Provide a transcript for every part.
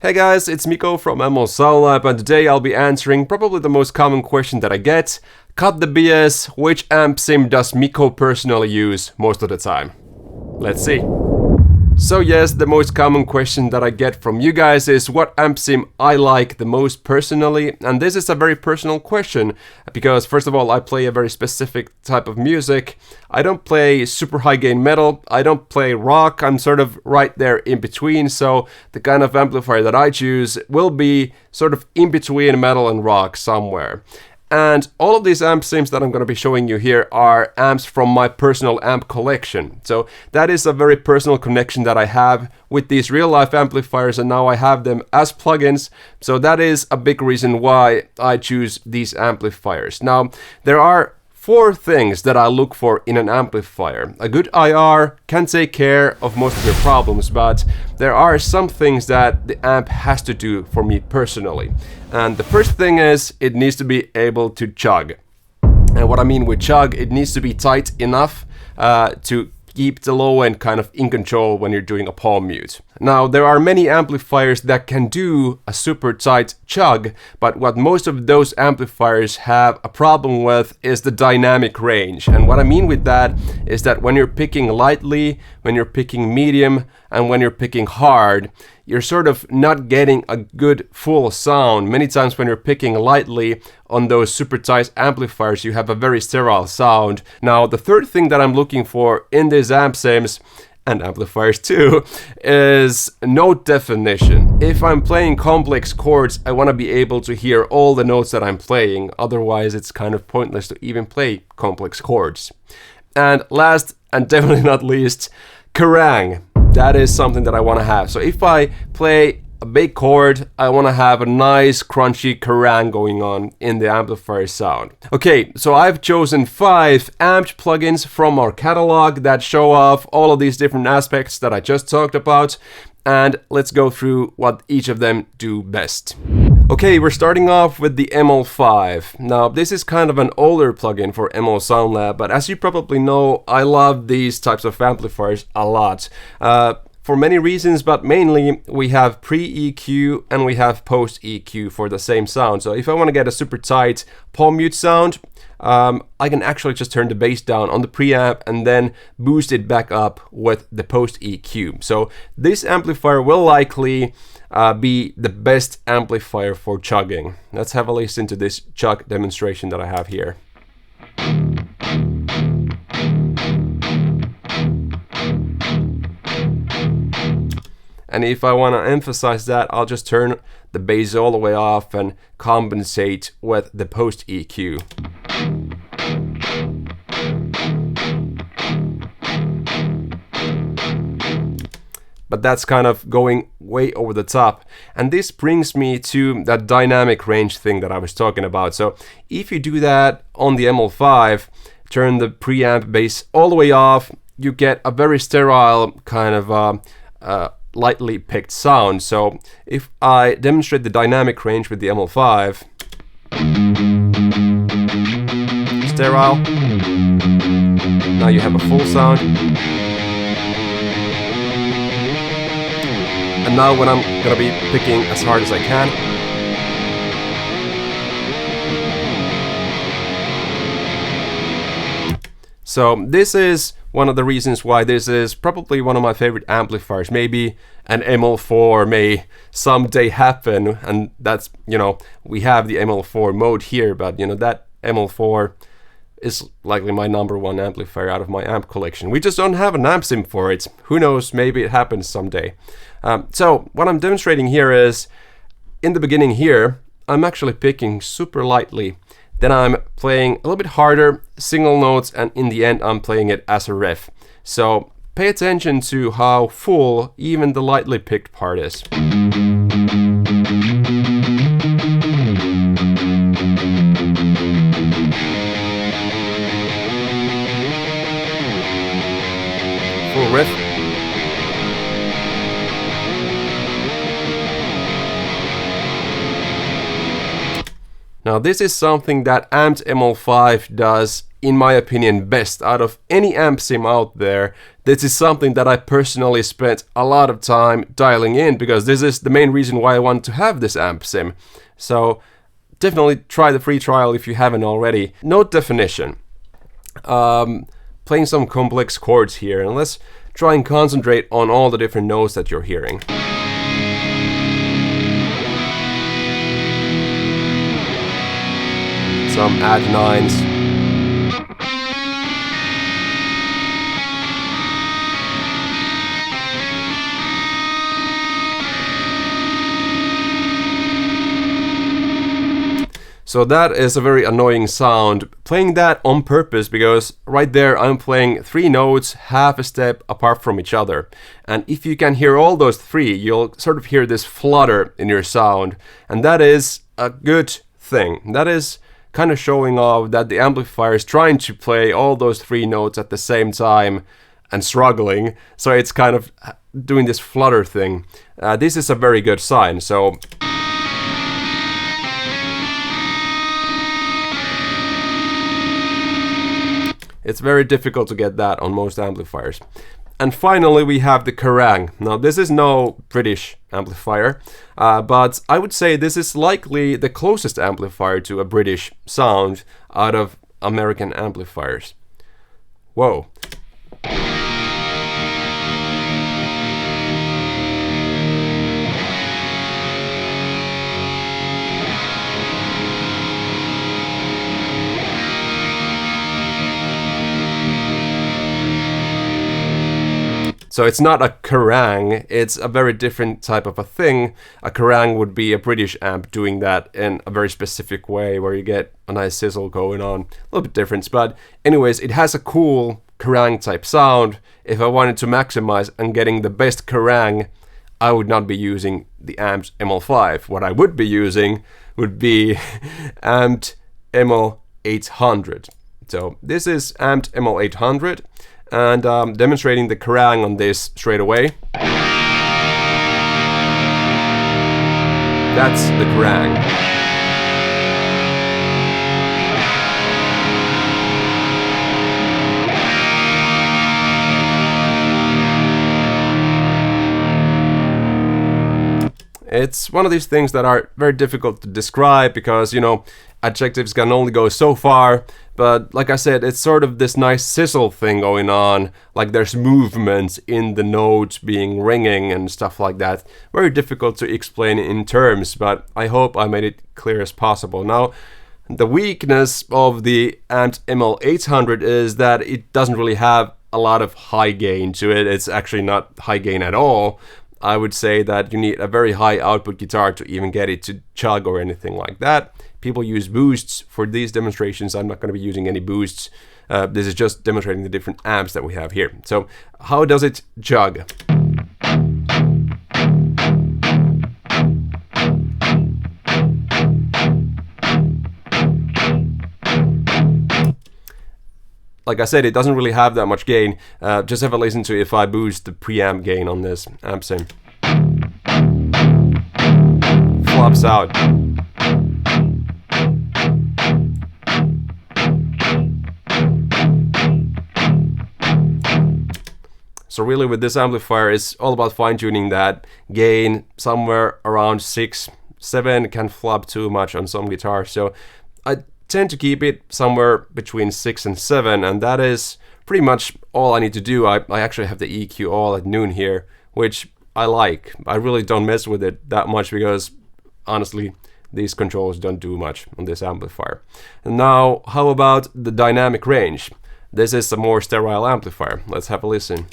Hey guys, it's Mikko from ML Sound Lab, and today I'll be answering probably the most common question that I get. Cut the BS, which amp sim does Mikko personally use most of the time? Let's see. So yes, the most common question that I get from you guys is what amp sim I like the most personally, and this is a very personal question because first of all I play a very specific type of music. I don't play super high gain metal, I don't play rock, I'm sort of right there in between, so the kind of amplifier that I choose will be sort of in between metal and rock somewhere. And all of these amp sims that I'm going to be showing you here are amps from my personal amp collection. So that is a very personal connection that I have with these real life amplifiers, and now I have them as plugins. So that is a big reason why I choose these amplifiers. Now, there are 4 things that I look for in an amplifier. A good IR can take care of most of your problems, but there are some things that the amp has to do for me personally. And the first thing is it needs to be able to chug. And what I mean with chug, it needs to be tight enough to keep the low end kind of in control when you're doing a palm mute. Now, there are many amplifiers that can do a super tight chug, but what most of those amplifiers have a problem with is the dynamic range. And what I mean with that is that when you're picking lightly, when you're picking medium, and when you're picking hard, you're sort of not getting a good full sound. Many times when you're picking lightly on those super tight amplifiers, you have a very sterile sound. Now, the third thing that I'm looking for in these amp sims, and amplifiers too, is note definition. If I'm playing complex chords, I want to be able to hear all the notes that I'm playing. Otherwise, it's kind of pointless to even play complex chords. And last and definitely not least, Kerrang. That is something that I want to have. So if I play a big chord, I want to have a nice crunchy Kerrang going on in the amplifier sound. Okay, so I've chosen 5 amped plugins from our catalog that show off all of these different aspects that I just talked about, and let's go through what each of them do best. Okay, we're starting off with the ML5. Now, this is kind of an older plugin for ML Sound Lab, but as you probably know, I love these types of amplifiers a lot. For many reasons, but mainly we have pre-EQ and we have post-EQ for the same sound. So if I want to get a super tight palm mute sound, I can actually just turn the bass down on the preamp and then boost it back up with the post-EQ. So this amplifier will likely be the best amplifier for chugging. Let's have a listen to this chug demonstration that I have here. And if I want to emphasize that, I'll just turn the bass all the way off and compensate with the post EQ. But that's kind of going way over the top. And this brings me to that dynamic range thing that I was talking about. So if you do that on the ML5, turn the preamp bass all the way off, you get a very sterile kind of lightly picked sound. So if I demonstrate the dynamic range with the ML5, sterile, now you have a full sound. And now when I'm gonna be picking as hard as I can, so this is one of the reasons why this is probably one of my favorite amplifiers. Maybe an ML4 may someday happen, and that's, you know, we have the ML4 mode here, but you know, that ML4 is likely my #1 amplifier out of my amp collection. We just don't have an amp sim for it. Who knows, maybe it happens someday. So what I'm demonstrating here is, in the beginning here, I'm actually picking super lightly. Then I'm playing a little bit harder, single notes, and in the end I'm playing it as a riff. So pay attention to how full even the lightly picked part is. Full riff. Now this is something that amped ML5 does in my opinion, best out of any amp sim out there. This is something that I personally spent a lot of time dialing in, because this is the main reason why I want to have this amp sim. So definitely try the free trial if you haven't already. Note definition. Playing some complex chords here, and let's try and concentrate on all the different notes that you're hearing. Some add nines. So that is a very annoying sound. Playing that on purpose, because right there I'm playing 3 notes half a step apart from each other. And if you can hear all those 3, you'll sort of hear this flutter in your sound. And that is a good thing. That is kind of showing off that the amplifier is trying to play all those 3 notes at the same time and struggling. So it's kind of doing this flutter thing. This is a very good sign. So it's very difficult to get that on most amplifiers. And finally we have the Kerrang. Now this is no British amplifier, but I would say this is likely the closest amplifier to a British sound out of American amplifiers. Whoa. So it's not a Kerrang, it's a very different type of a thing. A Kerrang would be a British amp doing that in a very specific way, where you get a nice sizzle going on. A little bit different, but anyways, it has a cool Kerrang type sound. If I wanted to maximize and getting the best Kerrang, I would not be using the amped ML5. What I would be using would be amped ML800. So this is amped ML800. And demonstrating the Kerrang on this straight away. That's the Kerrang. It's one of these things that are very difficult to describe, because, you know, adjectives can only go so far. But like I said, it's sort of this nice sizzle thing going on, like there's movements in the notes being ringing and stuff like that. Very difficult to explain in terms, but I hope I made it clear as possible. Now, the weakness of the amped ML800 is that it doesn't really have a lot of high gain to it. It's actually not high gain at all. I would say that you need a very high output guitar to even get it to chug or anything like that. People use boosts for these demonstrations. I'm not going to be using any boosts. This is just demonstrating the different amps that we have here. So how does it chug? Like I said, it doesn't really have that much gain. Just have a listen to if I boost the preamp gain on this amp sim. Flops out. So really with this amplifier, it's all about fine-tuning that gain. Somewhere around 6, 7 can flop too much on some guitars. So I tend to keep it somewhere between 6 and 7, and that is pretty much all I need to do. I actually have the EQ all at noon here, which I like. I really don't mess with it that much, because honestly these controls don't do much on this amplifier. And now how about the dynamic range? This is a more sterile amplifier. Let's have a listen.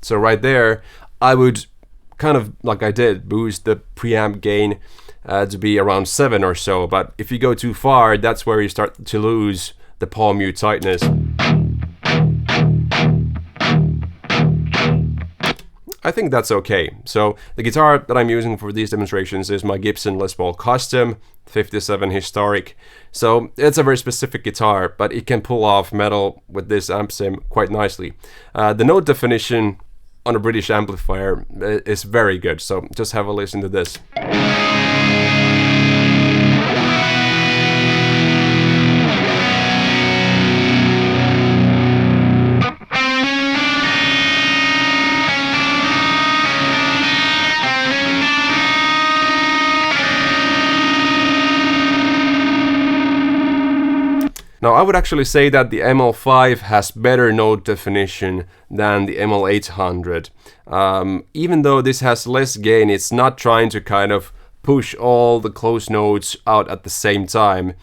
So right there, I would kind of, like I did, boost the preamp gain to be around 7 or so. But if you go too far, that's where you start to lose the palm mute tightness. I think that's okay. So the guitar that I'm using for these demonstrations is my Gibson Les Paul Custom 57 Historic. So it's a very specific guitar, but it can pull off metal with this amp sim quite nicely. The note definition on a British amplifier is very good, so just have a listen to this. Now I would actually say that the ML5 has better note definition than the ML800. Even though this has less gain, it's not trying to kind of push all the close notes out at the same time.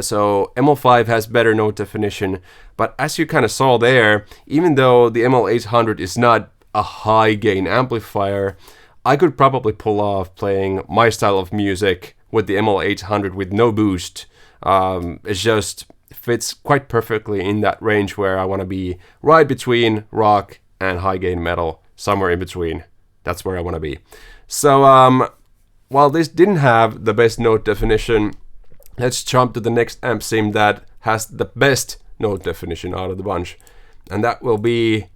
So ML5 has better note definition, but as you kind of saw there, even though the ML800 is not a high gain amplifier, I could probably pull off playing my style of music with the ML800 with no boost. It's just fits quite perfectly in that range where I want to be, right between rock and high gain metal, somewhere in between. That's where I want to be. So while this didn't have the best note definition, let's jump to the next amp sim that has the best note definition out of the bunch, and that will be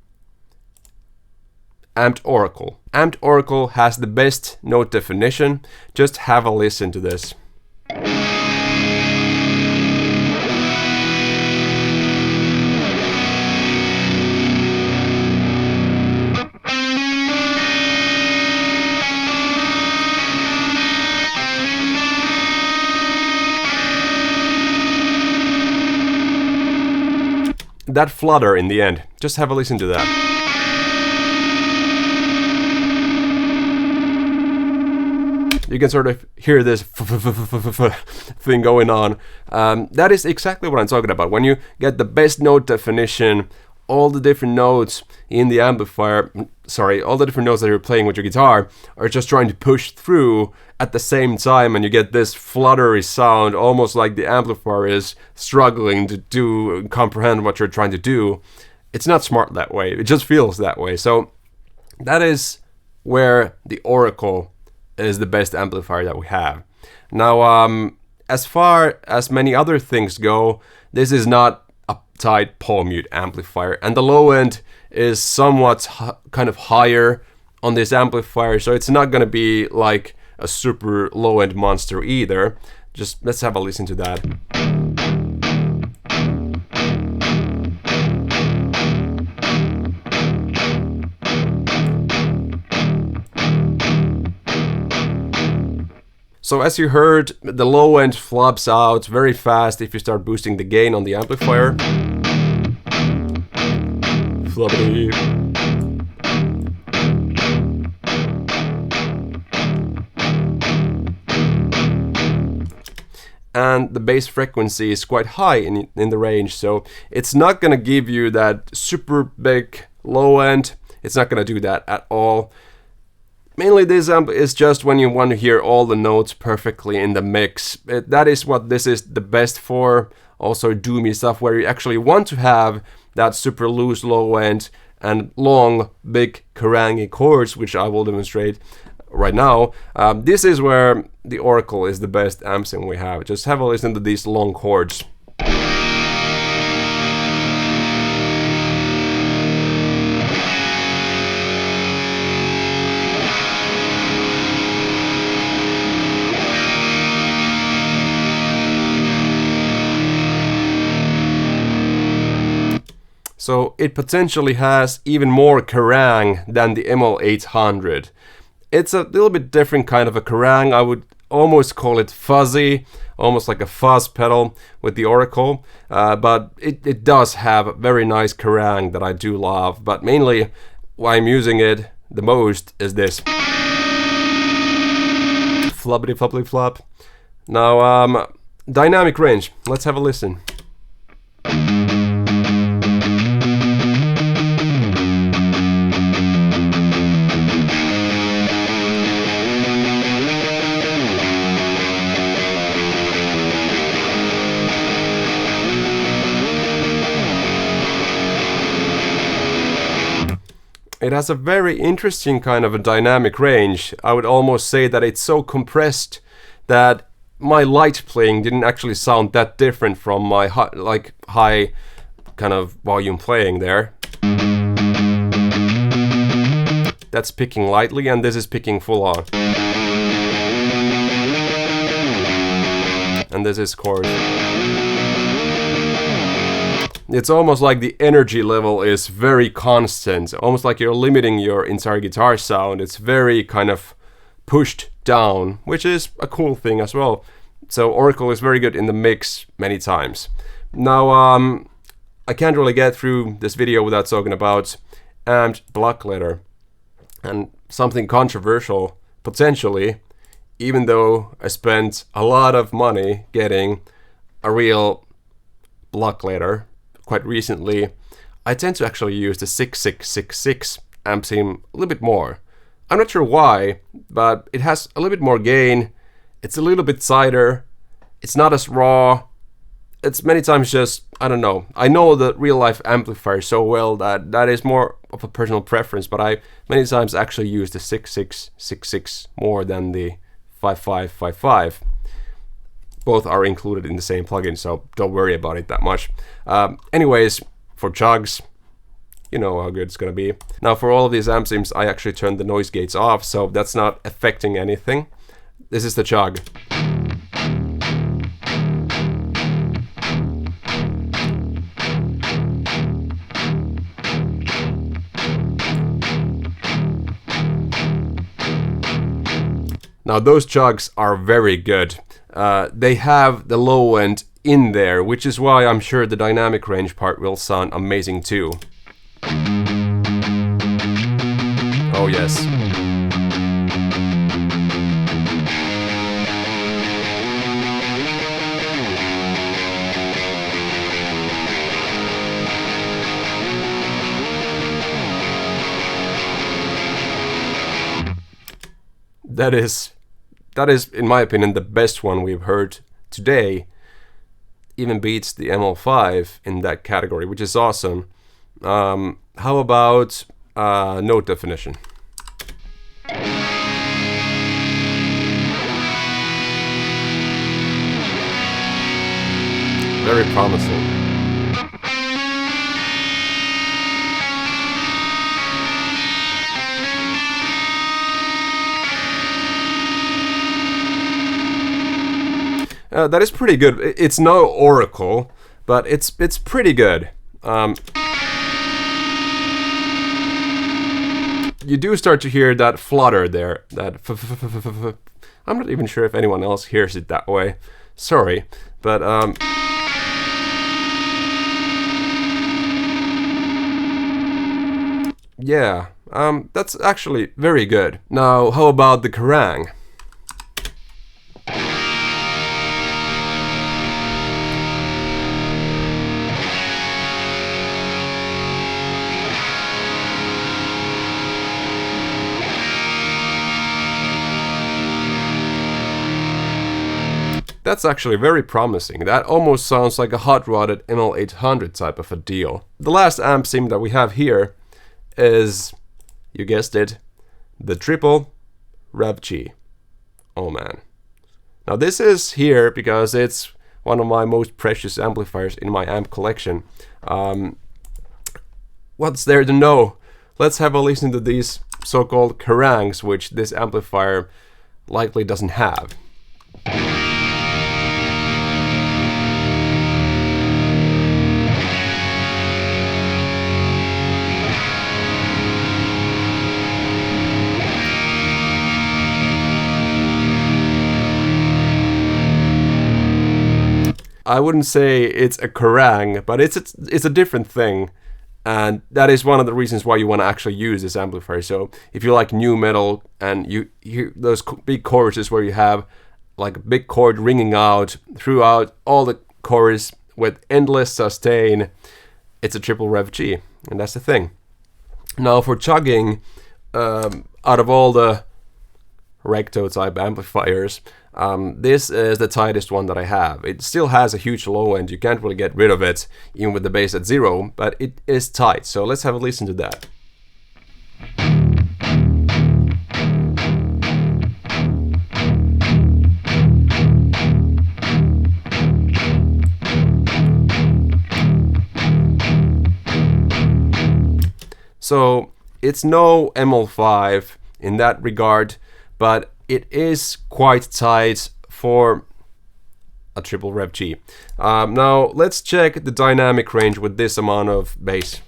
Amped Oracle. Amped Oracle has the best note definition. Just have a listen to this. That flutter in the end, just have a listen to that. You can sort of hear this thing going on. That is exactly what I'm talking about. When you get the best note definition, all the different notes in the amplifier, all the different notes that you're playing with your guitar are just trying to push through at the same time, and you get this fluttery sound, almost like the amplifier is struggling to comprehend what you're trying to do. It's not smart that way, it just feels that way. So that is where the Oracle is the best amplifier that we have. Now, as far as many other things go, this is not a tight palm mute amplifier, and the low end is somewhat kind of higher on this amplifier, so it's not gonna be like a super low end monster either. Just let's have a listen to that. So as you heard, the low end flops out very fast if you start boosting the gain on the amplifier. Floppity. And the bass frequency is quite high in the range, so it's not gonna give you that super big low end. It's not gonna do that at all. Mainly this amp is just when you want to hear all the notes perfectly in the mix. That is what this is the best for. Also doomy stuff where you actually want to have that super loose low end and long big Kerrang chords, which I will demonstrate right now. This is where the Oracle is the best amp sim we have. Just have a listen to these long chords. So it potentially has even more Kerrang than the ML800. It's a little bit different kind of a Kerrang. I would almost call it fuzzy, almost like a fuzz pedal with the Oracle. But it does have a very nice Kerrang that I do love. But mainly why I'm using it the most is this. Floppity floppity flop. Now, dynamic range. Let's have a listen. It has a very interesting kind of a dynamic range. I would almost say that it's so compressed that my light playing didn't actually sound that different from my high kind of volume playing there. That's picking lightly, and this is picking full on. And this is chord. It's almost like the energy level is very constant, almost like you're limiting your entire guitar sound. It's very kind of pushed down, which is a cool thing as well. So Oracle is very good in the mix many times. Now, I can't really get through this video without talking about amped block letter. And something controversial, potentially, even though I spent a lot of money getting a real block letter quite recently, I tend to actually use the 6666 amp sim a little bit more. I'm not sure why, but it has a little bit more gain, it's a little bit tighter, it's not as raw, it's many times just, I don't know. I know the real life amplifier so well that is more of a personal preference, but I many times actually use the 6666 more than the 5555. Both are included in the same plugin, so don't worry about it that much. Anyways, for Chugs, you know how good it's gonna be. Now for all of these amp sims, I actually turned the noise gates off, so that's not affecting anything. This is the Chug. Now those Chugs are very good. They have the low end in there, which is why I'm sure the dynamic range part will sound amazing too. Oh yes. That is, in my opinion, the best one we've heard today. Even beats the ML5 in that category, which is awesome. How about note definition? Very promising. That is pretty good. It's no Oracle, but it's pretty good. You do start to hear that flutter there. That I'm not even sure if anyone else hears it that way. Sorry, but yeah, that's actually very good. Now, how about the Kerrang? That's actually very promising. That almost sounds like a hot-rodded ML800 type of a deal. The last amp sim that we have here is, you guessed it, the Triple Rev G. Oh man. Now this is here because it's one of my most precious amplifiers in my amp collection. What's there to know? Let's have a listen to these so-called Kerrangs, which this amplifier likely doesn't have. I wouldn't say it's a Kerrang, but it's a different thing, and that is one of the reasons why you want to actually use this amplifier. So if you like new metal and you hear those big choruses where you have like a big chord ringing out throughout all the chorus with endless sustain, it's a Triple Rev G, and that's the thing. Now for chugging, out of all the recto type amplifiers, this is the tightest one that I have. It still has a huge low end, you can't really get rid of it even with the bass at 0, but it is tight, so let's have a listen to that. So it's no ML5 in that regard, but it is quite tight for a Triple Rev G. Now let's check the dynamic range with this amount of bass.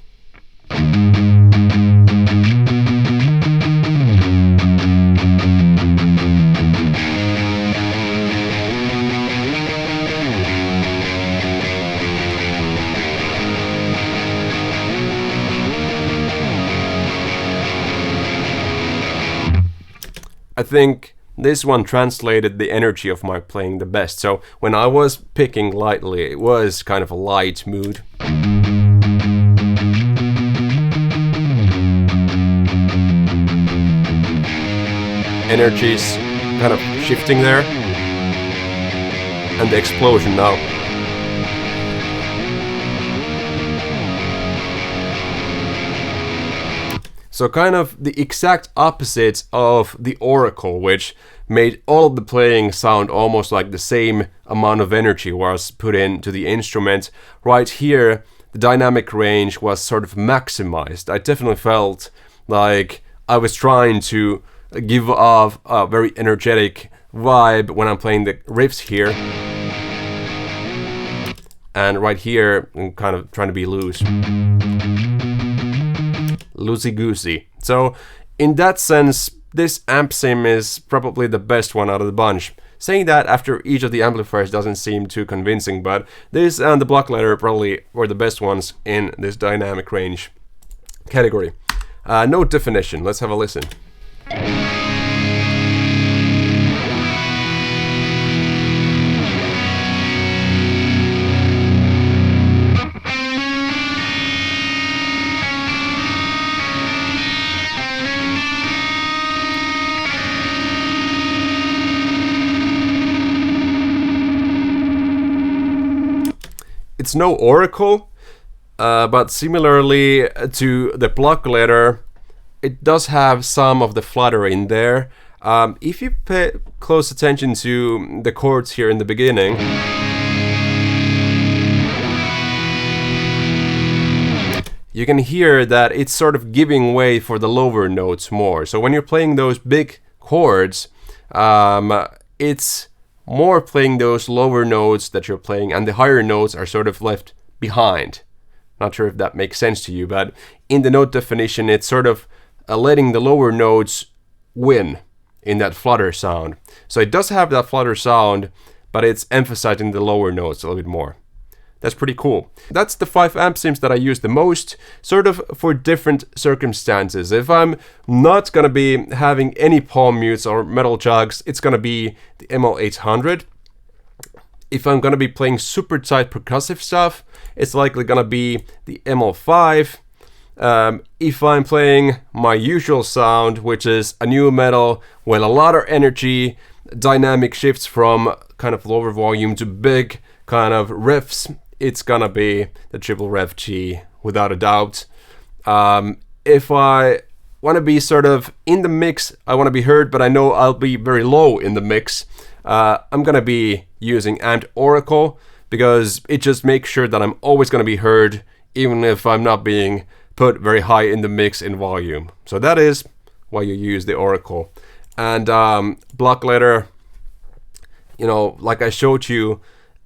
I think this one translated the energy of my playing the best. So when I was picking lightly, it was kind of a light mood. Energy's kind of shifting there. And the explosion now. So kind of the exact opposite of the Oracle, which made all of the playing sound almost like the same amount of energy was put into the instrument. Right here, the dynamic range was sort of maximized. I definitely felt like I was trying to give off a very energetic vibe when I'm playing the riffs here. And right here, I'm kind of trying to be loose. Loosey-goosey. So in that sense, this amp sim is probably the best one out of the bunch. Saying that after each of the amplifiers doesn't seem too convincing, but this and the block letter probably were the best ones in this dynamic range category. Note definition, let's have a listen. It's no Oracle, but similarly to the block letter, it does have some of the flutter in there. If you pay close attention to the chords here in the beginning, you can hear that it's sort of giving way for the lower notes more. So when you're playing those big chords, it's more playing those lower notes that you're playing, and the higher notes are sort of left behind. Not sure if that makes sense to you, but in the note definition, it's sort of letting the lower notes win in that flutter sound. So it does have that flutter sound, but it's emphasizing the lower notes a little bit more. That's pretty cool. That's the 5 amp sims that I use the most, sort of for different circumstances. If I'm not gonna be having any palm mutes or metal jugs, it's gonna be the ML800. If I'm gonna be playing super tight percussive stuff, it's likely gonna be the ML5. If I'm playing my usual sound, which is a new metal with a lot of energy, dynamic shifts from kind of lower volume to big kind of riffs, it's gonna be the Triple Rev G without a doubt. If I want to be sort of in the mix, I want to be heard, but I know I'll be very low in the mix, I'm gonna be using Amped Oracle, because it just makes sure that I'm always gonna be heard, even if I'm not being put very high in the mix in volume. So that is why you use the Oracle. And block letter, you know, like I showed you,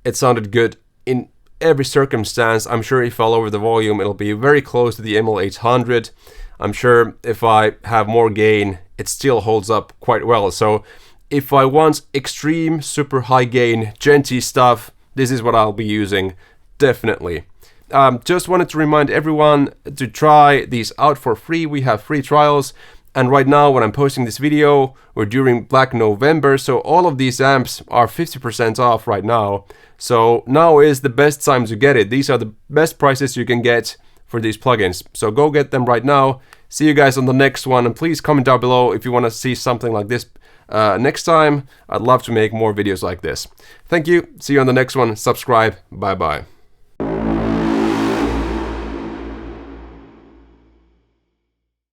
it sounded good in every circumstance. I'm sure if I lower the volume, it'll be very close to the ML800. I'm sure if I have more gain, it still holds up quite well. So if I want extreme, super high gain, genty stuff, this is what I'll be using, definitely. Just wanted to remind everyone to try these out for free. We have free trials. And right now, when I'm posting this video, we're during Black November, so all of these amps are 50% off right now. So now is the best time to get it. These are the best prices you can get for these plugins. So go get them right now. See you guys on the next one, and please comment down below if you want to see something like this next time. I'd love to make more videos like this. Thank you. See you on the next one. Subscribe. Bye bye.